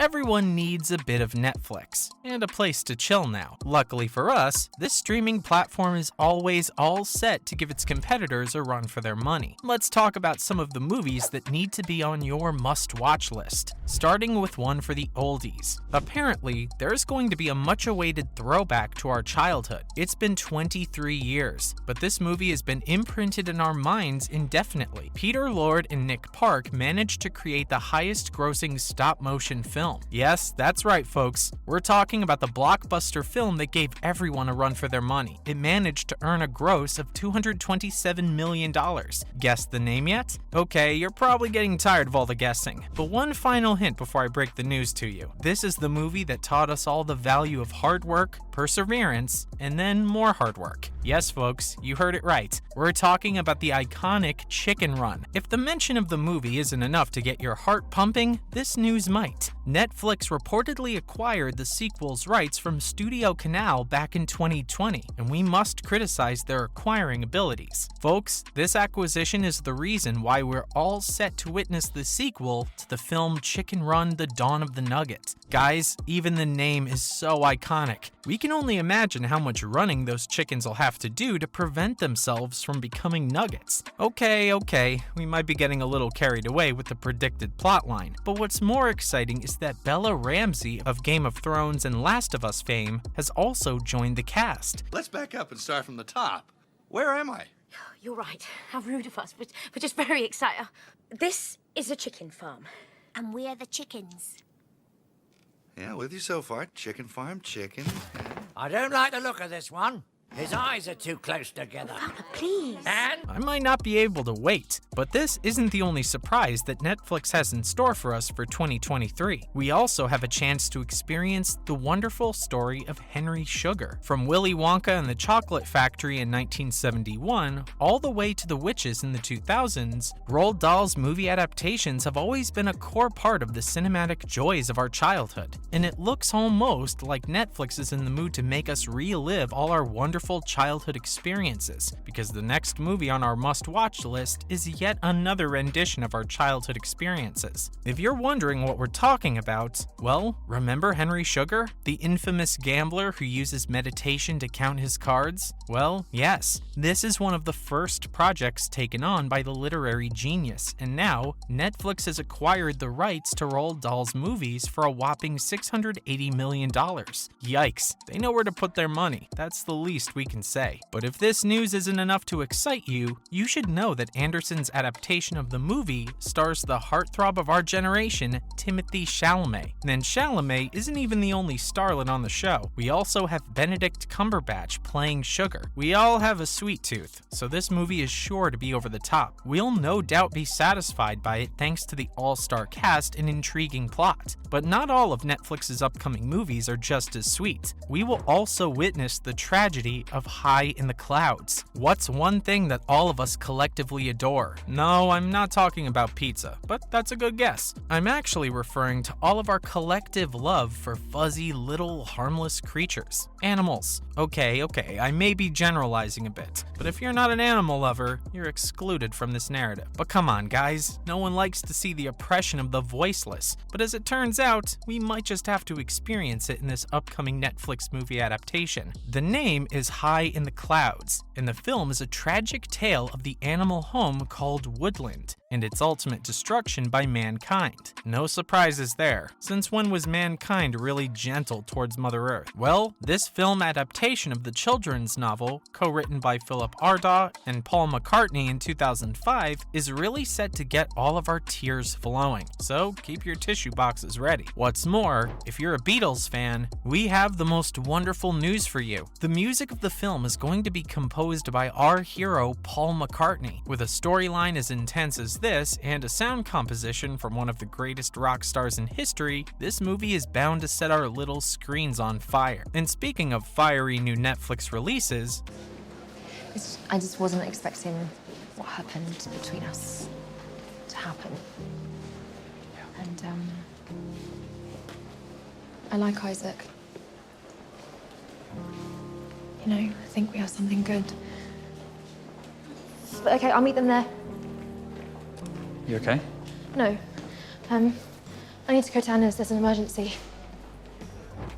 everyone needs a bit of Netflix and a place to chill now. Luckily for us, this streaming platform is always all set to give its competitors a run for their money. Let's talk about some of the movies that need to be on your must-watch list, starting with one for the oldies. Apparently, there's going to be a much-awaited throwback to our childhood. It's been 23 years, but this movie has been imprinted in our minds indefinitely. Peter Lord and Nick Park managed to create the highest-grossing stop-motion film. Yes, that's right, folks. We're talking about the blockbuster film that gave everyone a run for their money. It managed to earn a gross of $227 million. Guess the name yet? Okay, you're probably getting tired of all the guessing. But one final hint before I break the news to you. This is the movie that taught us all the value of hard work, perseverance, and then more hard work. Yes, folks, you heard it right. We're talking about the iconic Chicken Run. If the mention of the movie isn't enough to get your heart pumping, this news might. Netflix reportedly acquired the sequel's rights from Studio Canal back in 2020, and we must criticize their acquiring abilities. Folks, this acquisition is the reason why we're all set to witness the sequel to the film Chicken Run: The Dawn of the Nugget. Guys, even the name is so iconic. We can only imagine how much running those chickens will have to do to prevent themselves from becoming nuggets. Okay, we might be getting a little carried away with the predicted plotline, but what's more exciting is that Bella Ramsey of Game of Thrones and Last of Us fame has also joined the cast. Let's back up and start from the top. Where am I? You're right. How rude of us. We're just very excited. This is a chicken farm. And we're the chickens. Yeah, with you so far. Chicken farm, chicken. I don't like the look of this one. His eyes are too close together. Father, please. And I might not be able to wait, but this isn't the only surprise that Netflix has in store for us for 2023. We also have a chance to experience the wonderful story of Henry Sugar. From Willy Wonka and the Chocolate Factory in 1971, all the way to The Witches in the 2000s, Roald Dahl's movie adaptations have always been a core part of the cinematic joys of our childhood. And it looks almost like Netflix is in the mood to make us relive all our wonderful childhood experiences, because the next movie on our must-watch list is yet another rendition of our childhood experiences. If you're wondering what we're talking about, well, remember Henry Sugar, the infamous gambler who uses meditation to count his cards? Well, yes, this is one of the first projects taken on by the literary genius, and now Netflix has acquired the rights to Roald Dahl's movies for a whopping $680 million. Yikes, they know where to put their money. That's the least we can say. But if this news isn't enough to excite you, you should know that Anderson's adaptation of the movie stars the heartthrob of our generation, Timothée Chalamet. And Chalamet isn't even the only starlet on the show. We also have Benedict Cumberbatch playing Sugar. We all have a sweet tooth, so this movie is sure to be over the top. We'll no doubt be satisfied by it thanks to the all-star cast and intriguing plot. But not all of Netflix's upcoming movies are just as sweet. We will also witness the tragedy of High in the Clouds. What's one thing that all of us collectively adore? No, I'm not talking about pizza, but that's a good guess. I'm actually referring to all of our collective love for fuzzy little harmless creatures. Animals. Okay, I may be generalizing a bit, but if you're not an animal lover, you're excluded from this narrative. But come on, guys, no one likes to see the oppression of the voiceless, but as it turns out, we might just have to experience it in this upcoming Netflix movie adaptation. The name is High in the Clouds, and the film is a tragic tale of the animal home called Woodland and its ultimate destruction by mankind. No surprises there, since when was mankind really gentle towards Mother Earth? Well, this film adaptation of the children's novel, co-written by Philip Ardaugh and Paul McCartney in 2005, is really set to get all of our tears flowing, so keep your tissue boxes ready. What's more, if you're a Beatles fan, we have the most wonderful news for you. The music of the film is going to be composed by our hero Paul McCartney, with a storyline as intense as this and a sound composition from one of the greatest rock stars in history. This movie is bound to set our little screens on fire. And speaking of fiery new Netflix releases, I just wasn't expecting what happened between us to happen. And I like Isaac. You know, I think we have something good. But okay, I'll meet them there. You okay? No. I'm I need to go to Anna's, there's an emergency.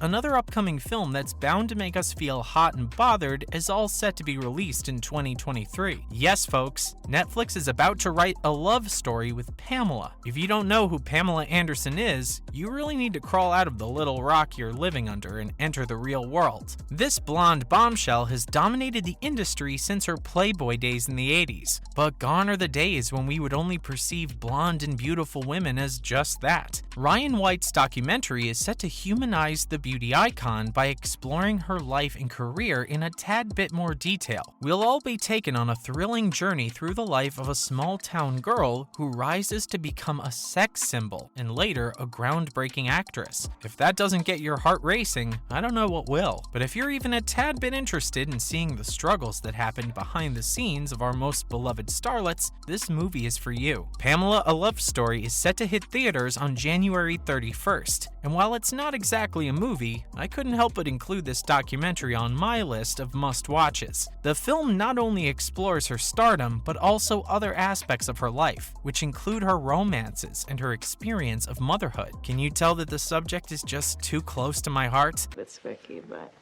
Another upcoming film that's bound to make us feel hot and bothered is all set to be released in 2023. Yes, folks, Netflix is about to write a love story with Pamela. If you don't know who Pamela Anderson is, you really need to crawl out of the little rock you're living under and enter the real world. This blonde bombshell has dominated the industry since her Playboy days in the 80s, but gone are the days when we would only perceive blonde and beautiful women as just that. Ryan White's documentary is set to humanize the beauty icon by exploring her life and career in a tad bit more detail. We'll all be taken on a thrilling journey through the life of a small-town girl who rises to become a sex symbol and later a groundbreaking actress. If that doesn't get your heart racing, I don't know what will. But if you're even a tad bit interested in seeing the struggles that happened behind the scenes of our most beloved starlets, this movie is for you. Pamela: A Love Story is set to hit theaters on January 31st, and while it's not exactly a movie, I couldn't help but include this documentary on my list of must-watches. The film not only explores her stardom, but also other aspects of her life, which include her romances and her experience of motherhood. Can you tell that the subject is just too close to my heart? It's Vicky, but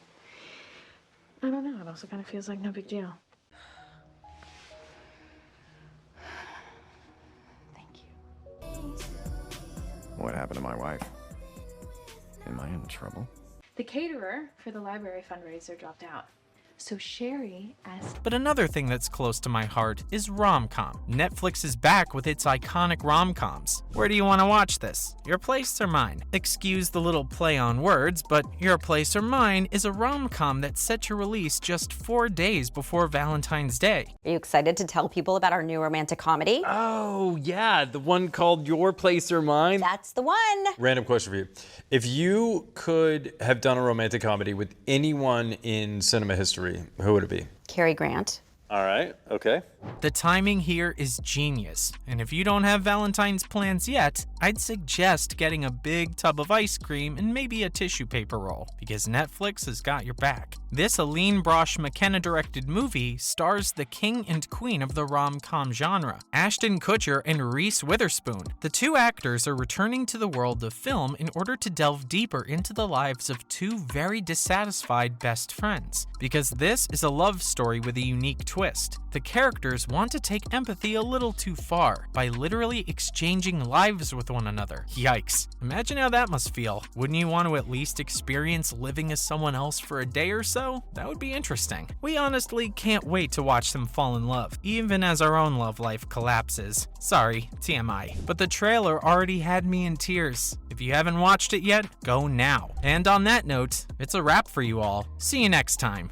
I don't know, it also kind of feels like no big deal. Thank you. What happened to my wife? Am I in trouble? The caterer for the library fundraiser dropped out. So Sherry asked... But another thing that's close to my heart is rom-com. Netflix is back with its iconic rom-coms. Where do you want to watch this? Your Place or Mine? Excuse the little play on words, but Your Place or Mine is a rom-com that's set to release just 4 days before Valentine's Day. Are you excited to tell people about our new romantic comedy? Oh, yeah, the one called Your Place or Mine? That's the one. Random question for you. If you could have done a romantic comedy with anyone in cinema history, who would it be? Cary Grant. All right, okay. The timing here is genius, and if you don't have Valentine's plans yet, I'd suggest getting a big tub of ice cream and maybe a tissue paper roll, because Netflix has got your back. This Aline Brosh McKenna-directed movie stars the king and queen of the rom-com genre, Ashton Kutcher and Reese Witherspoon. The two actors are returning to the world of film in order to delve deeper into the lives of two very dissatisfied best friends, because this is a love story with a unique twist. The characters want to take empathy a little too far by literally exchanging lives with one another. Yikes. Imagine how that must feel. Wouldn't you want to at least experience living as someone else for a day or so? That would be interesting. We honestly can't wait to watch them fall in love, even as our own love life collapses. Sorry, TMI. But the trailer already had me in tears. If you haven't watched it yet, go now. And on that note, it's a wrap for you all. See you next time.